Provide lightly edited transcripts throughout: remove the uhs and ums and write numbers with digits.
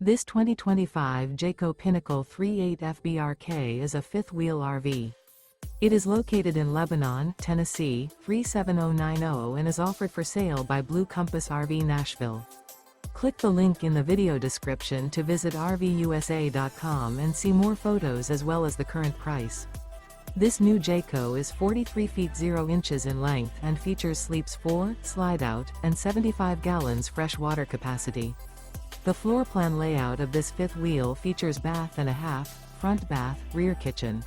This 2025 Jayco Pinnacle 38 FBRK is a fifth-wheel RV. It is located in Lebanon, Tennessee, 37090 and is offered for sale by Blue Compass RV Nashville. Click the link in the video description to visit RVUSA.com and see more photos as well as the current price. This new Jayco is 43 feet 0 inches in length and features sleeps 4, Slideout, and 75 gallons fresh water capacity. The floor plan layout of this fifth wheel features bath and a half, front bath, rear kitchen.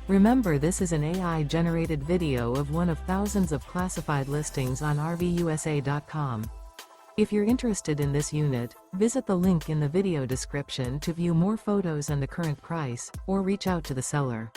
Remember, this is an AI-generated video of one of thousands of classified listings on RVUSA.com. If you're interested in this unit, visit the link in the video description to view more photos and the current price, or reach out to the seller.